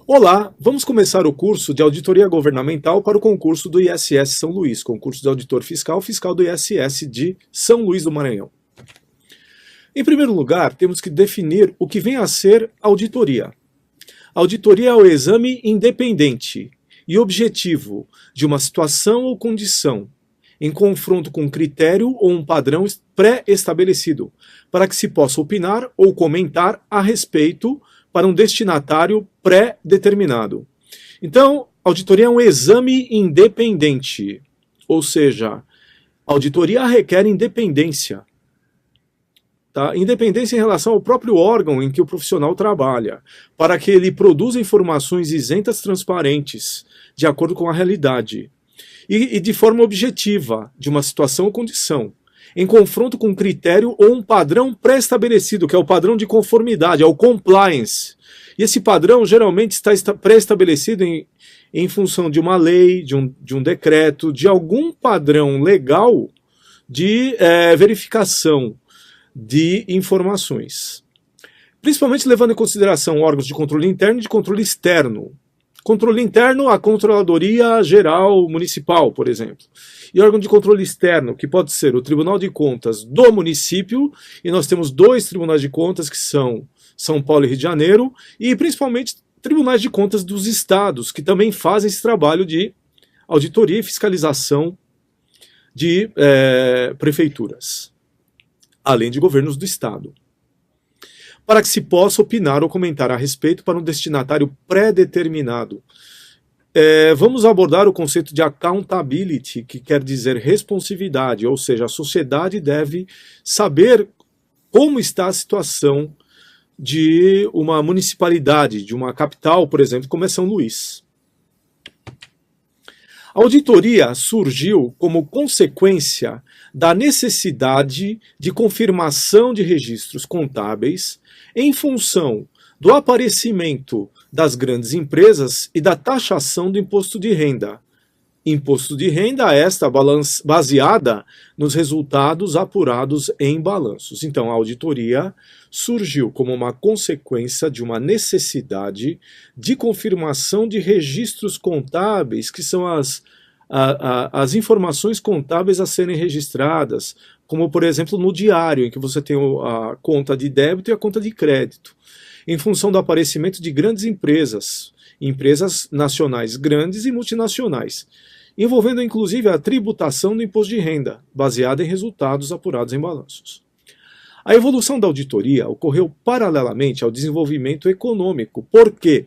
Olá, vamos começar o curso de Auditoria Governamental para o concurso do ISS São Luís, concurso de auditor fiscal, fiscal do ISS de São Luís do Maranhão. Em primeiro lugar, temos que definir o que vem a ser auditoria. Auditoria é o exame independente e objetivo de uma situação ou condição, em confronto com um critério ou um padrão pré-estabelecido, para que se possa opinar ou comentar a respeito para um destinatário pré-determinado. Então, auditoria é um exame independente, ou seja, auditoria requer independência. Tá? Independência em relação ao próprio órgão em que o profissional trabalha, para que ele produza informações isentas, transparentes, de acordo com a realidade, e de forma objetiva, de uma situação ou condição, em confronto com um critério ou um padrão pré-estabelecido, que é o padrão de conformidade, é o compliance. E esse padrão geralmente está pré-estabelecido em função de uma lei, de um decreto, de algum padrão legal de verificação de informações. Principalmente levando em consideração órgãos de controle interno e de controle externo. Controle interno, a Controladoria Geral Municipal, por exemplo. E órgão de controle externo, que pode ser o Tribunal de Contas do município, e nós temos dois tribunais de contas, que são São Paulo e Rio de Janeiro, e principalmente tribunais de contas dos estados, que também fazem esse trabalho de auditoria e fiscalização de prefeituras, além de governos do estado, para que se possa opinar ou comentar a respeito para um destinatário pré-determinado. Vamos abordar o conceito de accountability, que quer dizer responsividade, ou seja, a sociedade deve saber como está a situação de uma municipalidade, de uma capital, por exemplo, como é São Luís. A auditoria surgiu como consequência da necessidade de confirmação de registros contábeis em função do aparecimento das grandes empresas e da taxação do imposto de renda. Imposto de renda esta baseada nos resultados apurados em balanços. Então, a auditoria surgiu como uma consequência de uma necessidade de confirmação de registros contábeis, que são as informações contábeis a serem registradas, como, por exemplo, no diário, em que você tem a conta de débito e a conta de crédito, em função do aparecimento de grandes empresas, empresas nacionais grandes e multinacionais, envolvendo inclusive a tributação do imposto de renda, baseada em resultados apurados em balanços. A evolução da auditoria ocorreu paralelamente ao desenvolvimento econômico. Por quê?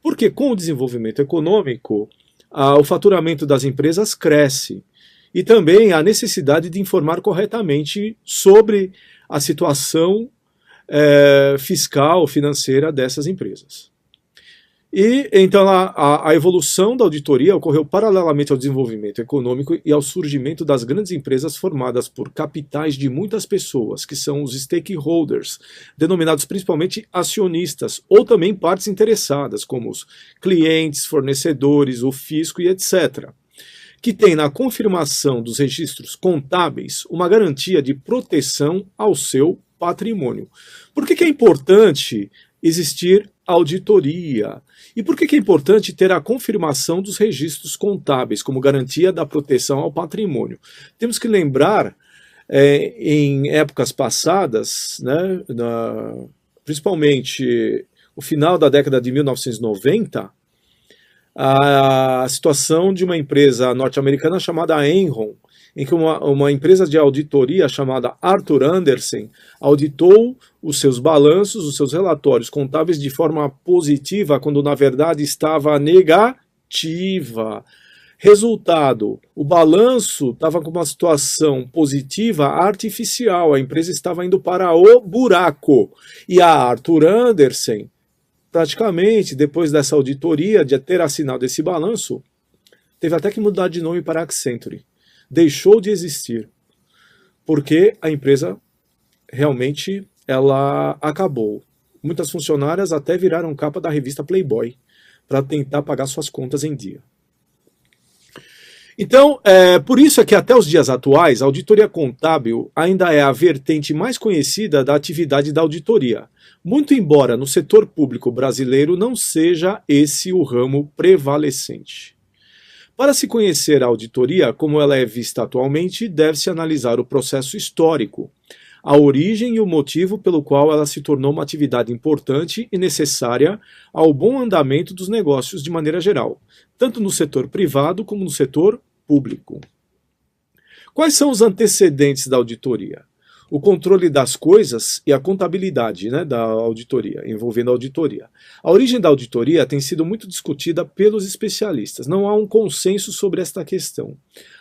Porque com o desenvolvimento econômico, o faturamento das empresas cresce e também a necessidade de informar corretamente sobre a situação fiscal, financeira dessas empresas. E então a evolução da auditoria ocorreu paralelamente ao desenvolvimento econômico e ao surgimento das grandes empresas formadas por capitais de muitas pessoas, que são os stakeholders, denominados principalmente acionistas, ou também partes interessadas, como os clientes, fornecedores, o fisco e etc., que tem na confirmação dos registros contábeis uma garantia de proteção ao seu patrimônio. Por que é importante existir auditoria? E por que é importante ter a confirmação dos registros contábeis como garantia da proteção ao patrimônio? Temos que lembrar, em épocas passadas, né, principalmente o final da década de 1990, a situação de uma empresa norte-americana chamada Enron, em que uma empresa de auditoria chamada Arthur Andersen auditou os seus balanços, os seus relatórios contábeis de forma positiva, quando na verdade estava negativa. Resultado, o balanço estava com uma situação positiva artificial, a empresa estava indo para o buraco. E a Arthur Andersen, praticamente, depois dessa auditoria, de ter assinado esse balanço, teve até que mudar de nome para Accenture. Deixou de existir, porque a empresa realmente ela acabou. Muitas funcionárias até viraram capa da revista Playboy para tentar pagar suas contas em dia. Então, por isso é que até os dias atuais, a auditoria contábil ainda é a vertente mais conhecida da atividade da auditoria, muito embora no setor público brasileiro não seja esse o ramo prevalecente. Para se conhecer a auditoria como ela é vista atualmente, deve-se analisar o processo histórico, a origem e o motivo pelo qual ela se tornou uma atividade importante e necessária ao bom andamento dos negócios de maneira geral, tanto no setor privado como no setor público. Quais são os antecedentes da auditoria? O controle das coisas e a contabilidade, da auditoria, envolvendo a auditoria. A origem da auditoria tem sido muito discutida pelos especialistas. Não há um consenso sobre esta questão.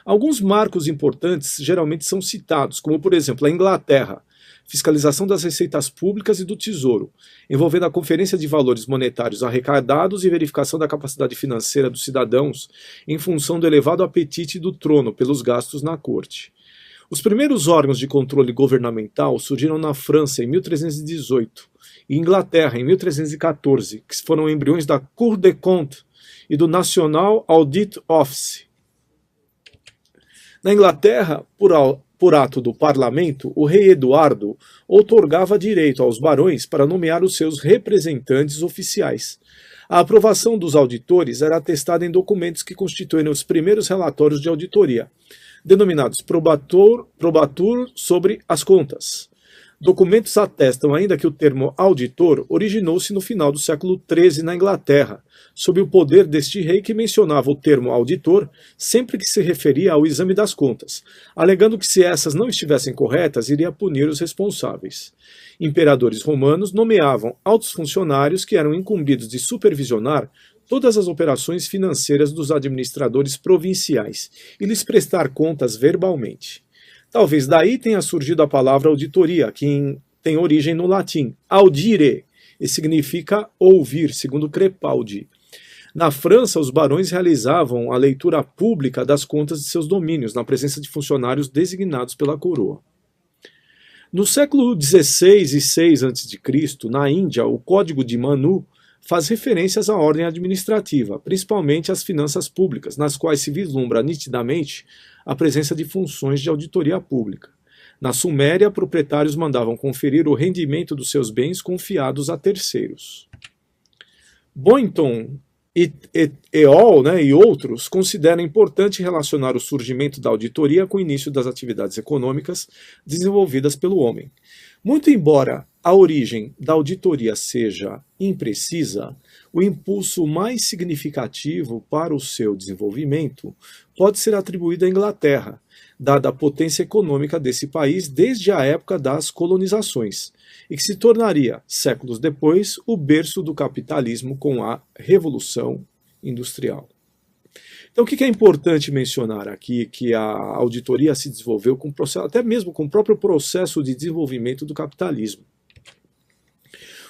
Alguns marcos importantes geralmente são citados, como por exemplo a Inglaterra, fiscalização das receitas públicas e do Tesouro, envolvendo a conferência de valores monetários arrecadados e verificação da capacidade financeira dos cidadãos em função do elevado apetite do trono pelos gastos na corte. Os primeiros órgãos de controle governamental surgiram na França em 1318 e Inglaterra em 1314, que foram embriões da Cour des Comptes e do National Audit Office. Na Inglaterra, por ato do parlamento, o rei Eduardo outorgava direito aos barões para nomear os seus representantes oficiais. A aprovação dos auditores era atestada em documentos que constituem os primeiros relatórios de auditoria, denominados probatur sobre as contas. Documentos atestam ainda que o termo auditor originou-se no final do século XIII na Inglaterra, sob o poder deste rei que mencionava o termo auditor sempre que se referia ao exame das contas, alegando que se essas não estivessem corretas, iria punir os responsáveis. Imperadores romanos nomeavam altos funcionários que eram incumbidos de supervisionar todas as operações financeiras dos administradores provinciais e lhes prestar contas verbalmente. Talvez daí tenha surgido a palavra auditoria, que tem origem no latim audire, e significa ouvir, segundo Crepaldi. Na França, os barões realizavam a leitura pública das contas de seus domínios, na presença de funcionários designados pela coroa. No século XVI e VI a.C., na Índia, o Código de Manu faz referências à ordem administrativa, principalmente às finanças públicas, nas quais se vislumbra nitidamente a presença de funções de auditoria pública. Na Suméria, proprietários mandavam conferir o rendimento dos seus bens confiados a terceiros. Boynton e outros consideram importante relacionar o surgimento da auditoria com o início das atividades econômicas desenvolvidas pelo homem. Muito embora a origem da auditoria seja imprecisa, o impulso mais significativo para o seu desenvolvimento pode ser atribuído à Inglaterra, dada a potência econômica desse país desde a época das colonizações, e que se tornaria, séculos depois, o berço do capitalismo com a Revolução Industrial. Então, o que é importante mencionar aqui? Que a auditoria se desenvolveu com até mesmo com o próprio processo de desenvolvimento do capitalismo.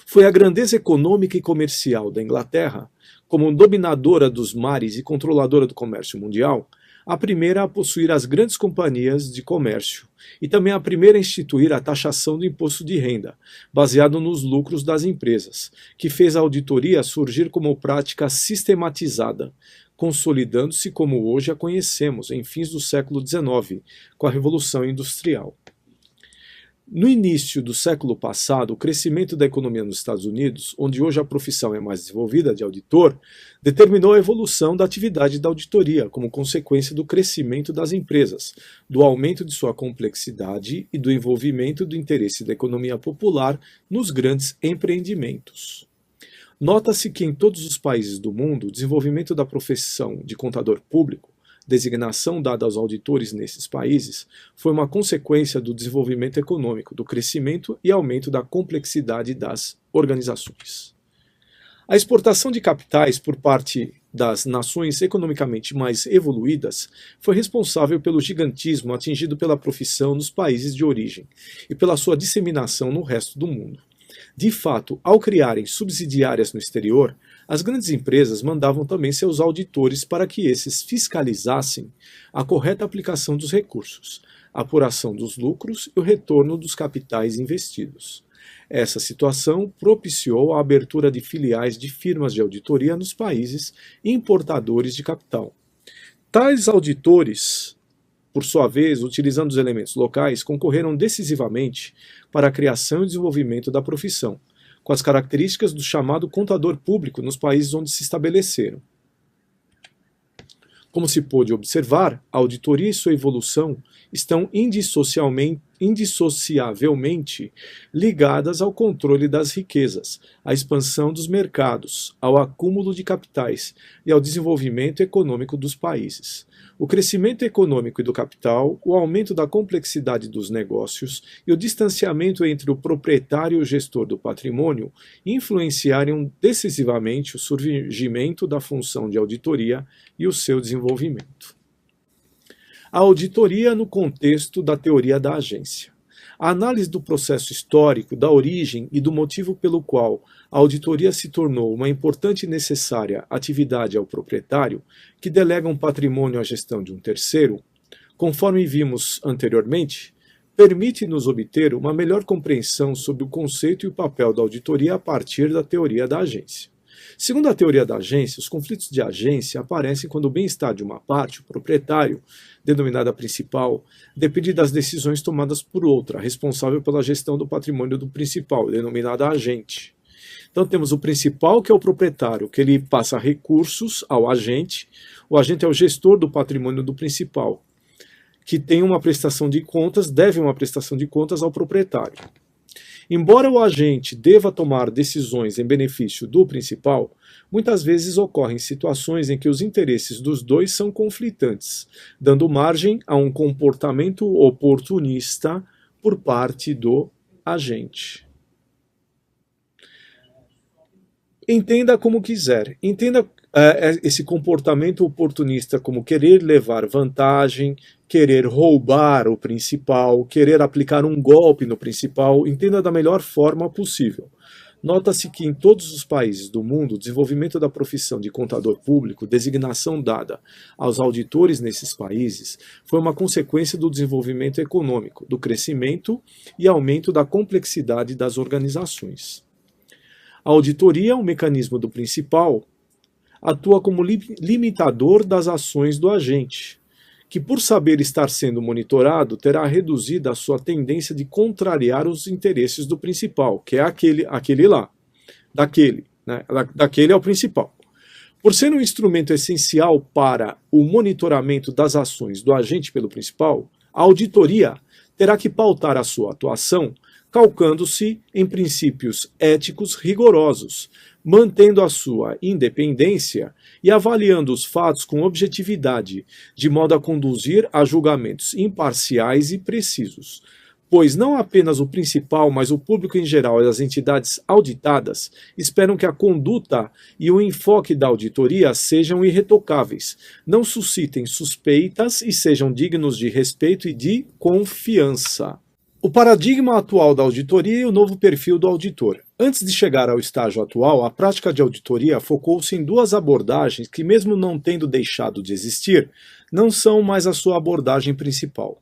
Foi a grandeza econômica e comercial da Inglaterra, como dominadora dos mares e controladora do comércio mundial, a primeira a possuir as grandes companhias de comércio e também a primeira a instituir a taxação do imposto de renda, baseado nos lucros das empresas, que fez a auditoria surgir como prática sistematizada, consolidando-se como hoje a conhecemos, em fins do século XIX, com a Revolução Industrial. No início do século passado, o crescimento da economia nos Estados Unidos, onde hoje a profissão é mais desenvolvida de auditor, determinou a evolução da atividade da auditoria como consequência do crescimento das empresas, do aumento de sua complexidade e do envolvimento do interesse da economia popular nos grandes empreendimentos. Nota-se que em todos os países do mundo, o desenvolvimento da profissão de contador público, designação dada aos auditores nesses países, foi uma consequência do desenvolvimento econômico, do crescimento e aumento da complexidade das organizações. A exportação de capitais por parte das nações economicamente mais evoluídas foi responsável pelo gigantismo atingido pela profissão nos países de origem e pela sua disseminação no resto do mundo. De fato, ao criarem subsidiárias no exterior, as grandes empresas mandavam também seus auditores para que esses fiscalizassem a correta aplicação dos recursos, a apuração dos lucros e o retorno dos capitais investidos. Essa situação propiciou a abertura de filiais de firmas de auditoria nos países importadores de capital. Tais auditores, por sua vez, utilizando os elementos locais, concorreram decisivamente para a criação e desenvolvimento da profissão, com as características do chamado contador público nos países onde se estabeleceram. Como se pôde observar, a auditoria e sua evolução estão indissociavelmente ligadas ao controle das riquezas, à expansão dos mercados, ao acúmulo de capitais e ao desenvolvimento econômico dos países. O crescimento econômico e do capital, o aumento da complexidade dos negócios e o distanciamento entre o proprietário e o gestor do patrimônio influenciaram decisivamente o surgimento da função de auditoria e o seu desenvolvimento. A auditoria no contexto da teoria da agência. A análise do processo histórico, da origem e do motivo pelo qual a auditoria se tornou uma importante e necessária atividade ao proprietário, que delega um patrimônio à gestão de um terceiro, conforme vimos anteriormente, permite-nos obter uma melhor compreensão sobre o conceito e o papel da auditoria a partir da teoria da agência. Segundo a teoria da agência, os conflitos de agência aparecem quando o bem-estar de uma parte, o proprietário, denominada principal, depende das decisões tomadas por outra, responsável pela gestão do patrimônio do principal, denominada agente. Então temos o principal, que é o proprietário, que ele passa recursos ao agente. O agente é o gestor do patrimônio do principal, que tem uma prestação de contas, deve uma prestação de contas ao proprietário. Embora o agente deva tomar decisões em benefício do principal, muitas vezes ocorrem situações em que os interesses dos dois são conflitantes, dando margem a um comportamento oportunista por parte do agente. Entenda como quiser. Entenda esse comportamento oportunista como querer levar vantagem, querer roubar o principal, querer aplicar um golpe no principal. Entenda da melhor forma possível. Nota-se que em todos os países do mundo, o desenvolvimento da profissão de contador público, designação dada aos auditores nesses países, foi uma consequência do desenvolvimento econômico, do crescimento e aumento da complexidade das organizações. A auditoria, um mecanismo do principal, atua como limitador das ações do agente, que por saber estar sendo monitorado, terá reduzida a sua tendência de contrariar os interesses do principal, que é aquele lá, daquele é o principal. Por ser um instrumento essencial para o monitoramento das ações do agente pelo principal, a auditoria terá que pautar a sua atuação calcando-se em princípios éticos rigorosos, mantendo a sua independência e avaliando os fatos com objetividade, de modo a conduzir a julgamentos imparciais e precisos. Pois não apenas o principal, mas o público em geral e as entidades auditadas esperam que a conduta e o enfoque da auditoria sejam irretocáveis, não suscitem suspeitas e sejam dignos de respeito e de confiança. O paradigma atual da auditoria e o novo perfil do auditor. Antes de chegar ao estágio atual, a prática de auditoria focou-se em duas abordagens que, mesmo não tendo deixado de existir, não são mais a sua abordagem principal.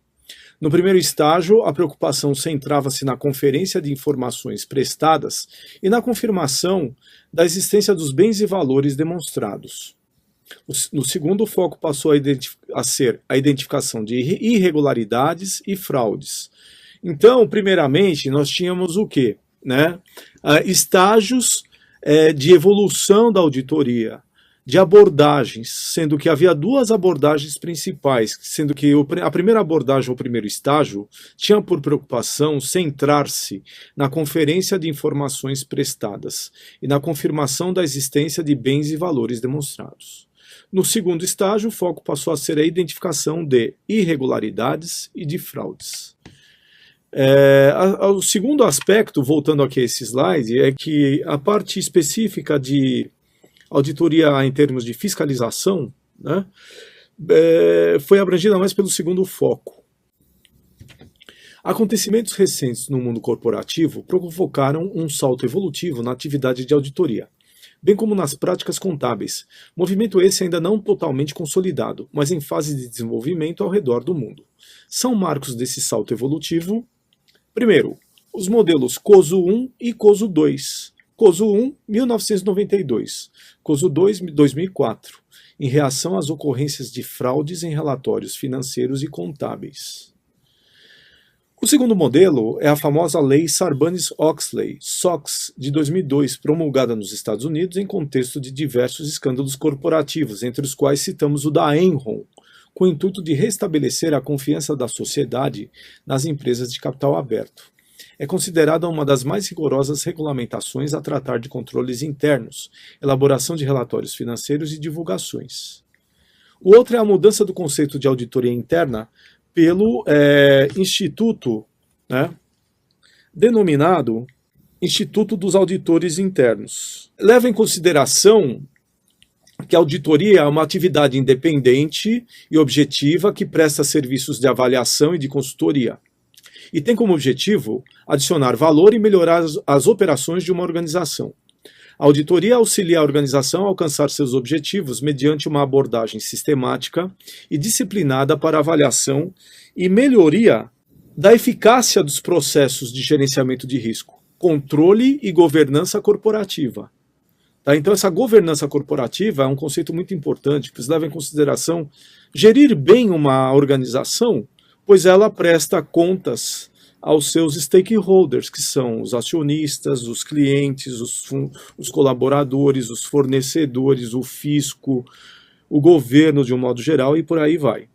No primeiro estágio, a preocupação centrava-se na conferência de informações prestadas e na confirmação da existência dos bens e valores demonstrados. No segundo, o foco passou a ser a identificação de irregularidades e fraudes. Então, primeiramente, nós tínhamos o quê? Estágios de evolução da auditoria, de abordagens, sendo que havia duas abordagens principais, sendo que a primeira abordagem, o primeiro estágio, tinha por preocupação centrar-se na conferência de informações prestadas e na confirmação da existência de bens e valores demonstrados. No segundo estágio, o foco passou a ser a identificação de irregularidades e de fraudes. O segundo aspecto, voltando aqui a esse slide, é que a parte específica de auditoria em termos de fiscalização, foi abrangida mais pelo segundo foco. Acontecimentos recentes no mundo corporativo provocaram um salto evolutivo na atividade de auditoria, bem como nas práticas contábeis, movimento esse ainda não totalmente consolidado, mas em fase de desenvolvimento ao redor do mundo. São marcos desse salto evolutivo: primeiro, os modelos COSO 1 e COSO 2. COSO 1, 1992. COSO 2, 2004. em reação às ocorrências de fraudes em relatórios financeiros e contábeis. O segundo modelo é a famosa Lei Sarbanes-Oxley, SOX, de 2002, promulgada nos Estados Unidos em contexto de diversos escândalos corporativos, entre os quais citamos o da Enron, com o intuito de restabelecer a confiança da sociedade nas empresas de capital aberto. É considerada uma das mais rigorosas regulamentações a tratar de controles internos, elaboração de relatórios financeiros e divulgações. O outro é a mudança do conceito de auditoria interna pelo Instituto, denominado Instituto dos Auditores Internos. Leva em consideração que a auditoria é uma atividade independente e objetiva que presta serviços de avaliação e de consultoria. E tem como objetivo adicionar valor e melhorar as operações de uma organização. A auditoria auxilia a organização a alcançar seus objetivos mediante uma abordagem sistemática e disciplinada para avaliação e melhoria da eficácia dos processos de gerenciamento de risco, controle e governança corporativa. Então, essa governança corporativa é um conceito muito importante, pois leva em consideração gerir bem uma organização, pois ela presta contas aos seus stakeholders, que são os acionistas, os clientes, os colaboradores, os fornecedores, o fisco, o governo de um modo geral e por aí vai.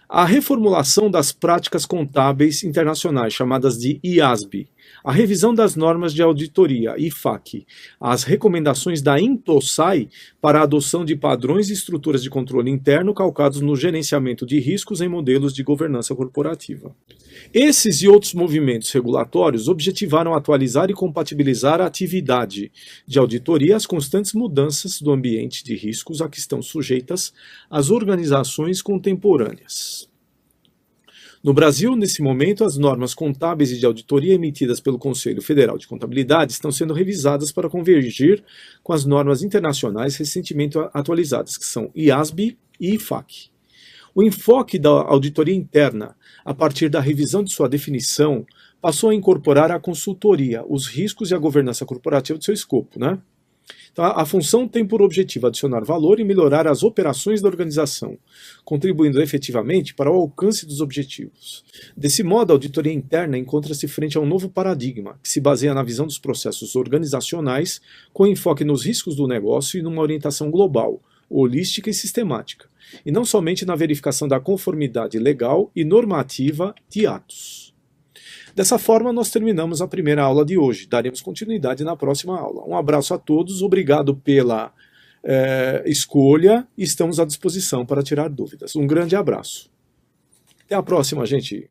A reformulação das práticas contábeis internacionais, chamadas de IASB, a revisão das normas de auditoria, IFAC, as recomendações da INTOSAI para a adoção de padrões e estruturas de controle interno calcados no gerenciamento de riscos em modelos de governança corporativa. Esses e outros movimentos regulatórios objetivaram atualizar e compatibilizar a atividade de auditoria às constantes mudanças do ambiente de riscos a que estão sujeitas as organizações contemporâneas. No Brasil, nesse momento, as normas contábeis e de auditoria emitidas pelo Conselho Federal de Contabilidade estão sendo revisadas para convergir com as normas internacionais recentemente atualizadas, que são IASB e IFAC. O enfoque da auditoria interna, a partir da revisão de sua definição, passou a incorporar a consultoria, os riscos e a governança corporativa do seu escopo, Então, a função tem por objetivo adicionar valor e melhorar as operações da organização, contribuindo efetivamente para o alcance dos objetivos. Desse modo, a auditoria interna encontra-se frente a um novo paradigma, que se baseia na visão dos processos organizacionais, com enfoque nos riscos do negócio e numa orientação global, holística e sistemática, e não somente na verificação da conformidade legal e normativa de atos. Dessa forma, nós terminamos a primeira aula de hoje. Daremos continuidade na próxima aula. Um abraço a todos, obrigado pela escolha e estamos à disposição para tirar dúvidas. Um grande abraço. Até a próxima, gente.